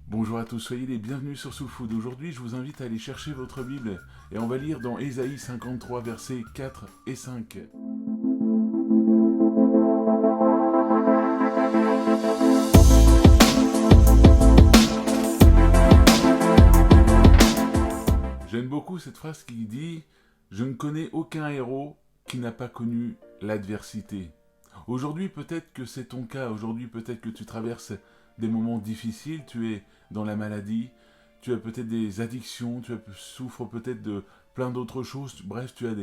Bonjour à tous, soyez les bienvenus sur Soul Food. Aujourd'hui, je vous invite à aller chercher votre Bible et on va lire dans Ésaïe 53, versets 4 et 5. J'aime beaucoup cette phrase qui dit « Je ne connais aucun héros qui n'a pas connu l'adversité ». Aujourd'hui, peut-être que c'est ton cas. Aujourd'hui, peut-être que tu traverses des moments difficiles. Tu es dans la maladie. Tu as peut-être des addictions. Tu souffres peut-être de plein d'autres choses. Bref, tu as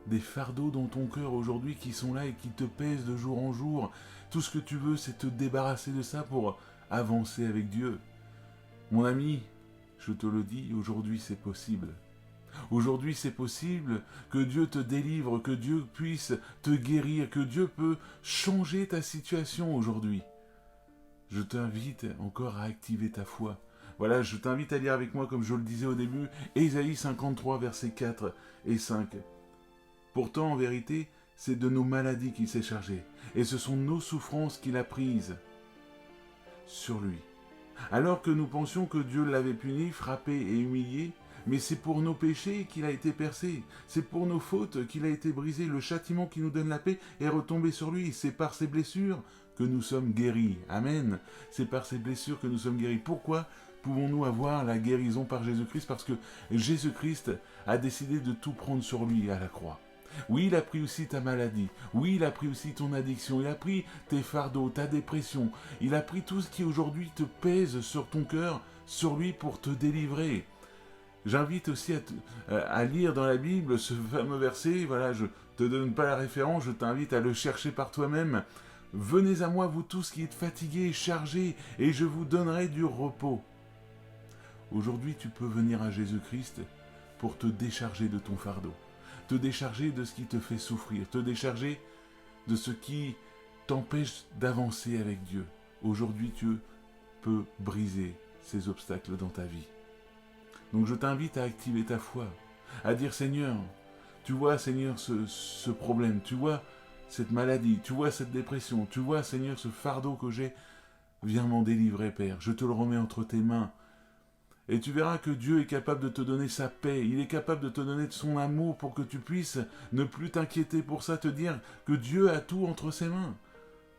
des fardeaux dans ton cœur aujourd'hui qui sont là et qui te pèsent de jour en jour. Tout ce que tu veux, c'est te débarrasser de ça pour avancer avec Dieu. Mon ami, je te le dis, aujourd'hui c'est possible. Aujourd'hui, c'est possible que Dieu te délivre, que Dieu puisse te guérir, que Dieu peut changer ta situation aujourd'hui. Je t'invite encore à activer ta foi. Voilà, je t'invite à lire avec moi, comme je le disais au début, Ésaïe 53, versets 4 et 5. Pourtant, en vérité, c'est de nos maladies qu'il s'est chargé, et ce sont nos souffrances qu'il a prises sur lui. Alors que nous pensions que Dieu l'avait puni, frappé et humilié, mais c'est pour nos péchés qu'il a été percé, c'est pour nos fautes qu'il a été brisé, le châtiment qui nous donne la paix est retombé sur lui, c'est par ses blessures que nous sommes guéris. Amen. C'est par ses blessures que nous sommes guéris. Pourquoi pouvons-nous avoir la guérison par Jésus-Christ? Parce que Jésus-Christ a décidé de tout prendre sur lui à la croix. Oui, il a pris aussi ta maladie. Oui, il a pris aussi ton addiction. Il a pris tes fardeaux, ta dépression. Il a pris tout ce qui aujourd'hui te pèse sur ton cœur, sur lui pour te délivrer. J'invite aussi à lire dans la Bible ce fameux verset. Voilà, je ne te donne pas la référence, je t'invite à le chercher par toi-même. Venez à moi, vous tous qui êtes fatigués et chargés, et je vous donnerai du repos. Aujourd'hui, tu peux venir à Jésus-Christ pour te décharger de ton fardeau, te décharger de ce qui te fait souffrir, te décharger de ce qui t'empêche d'avancer avec Dieu. Aujourd'hui, tu peux briser ces obstacles dans ta vie. Donc je t'invite à activer ta foi, à dire Seigneur, tu vois Seigneur ce problème, tu vois cette maladie, tu vois cette dépression, tu vois Seigneur ce fardeau que j'ai, viens m'en délivrer Père, je te le remets entre tes mains. Et tu verras que Dieu est capable de te donner sa paix, il est capable de te donner de son amour pour que tu puisses ne plus t'inquiéter pour ça, te dire que Dieu a tout entre ses mains.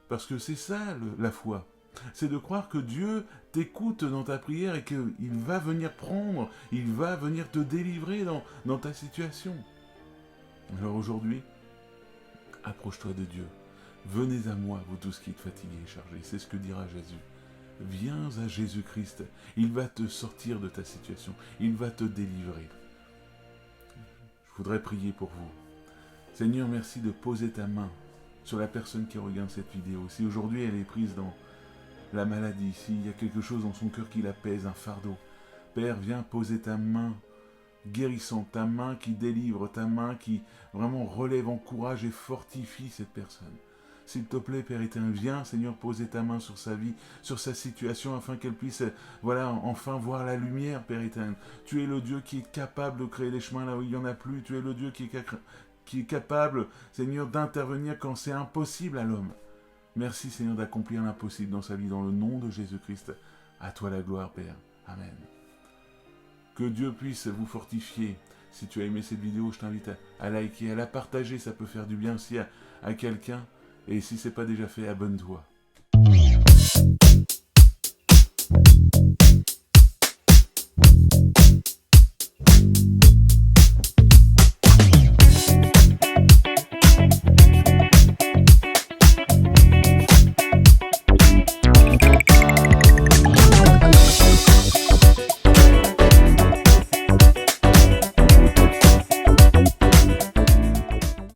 Parce que c'est ça la foi. C'est de croire que Dieu t'écoute dans ta prière et qu'il va venir prendre, il va venir te délivrer dans ta situation. Alors aujourd'hui, approche-toi de Dieu. Venez à moi, vous tous qui êtes fatigués et chargés. C'est ce que dira Jésus. Viens à Jésus-Christ. Il va te sortir de ta situation. Il va te délivrer. Je voudrais prier pour vous. Seigneur, merci de poser ta main sur la personne qui regarde cette vidéo. Si aujourd'hui elle est prise dans la maladie, s'il y a quelque chose dans son cœur qui la pèse, un fardeau, Père, viens poser ta main guérissante, ta main qui délivre, ta main qui vraiment relève, encourage et fortifie cette personne. S'il te plaît, Père éternel, viens, Seigneur, poser ta main sur sa vie, sur sa situation, afin qu'elle puisse, voilà, enfin voir la lumière, Père éternel. Tu es le Dieu qui est capable de créer des chemins là où il n'y en a plus. Tu es le Dieu qui est capable, Seigneur, d'intervenir quand c'est impossible à l'homme. Merci, Seigneur, d'accomplir l'impossible dans sa vie, dans le nom de Jésus-Christ. À toi la gloire, Père. Amen. Que Dieu puisse vous fortifier. Si tu as aimé cette vidéo, je t'invite à liker, à la partager, ça peut faire du bien aussi à quelqu'un. Et si ce n'est pas déjà fait, abonne-toi.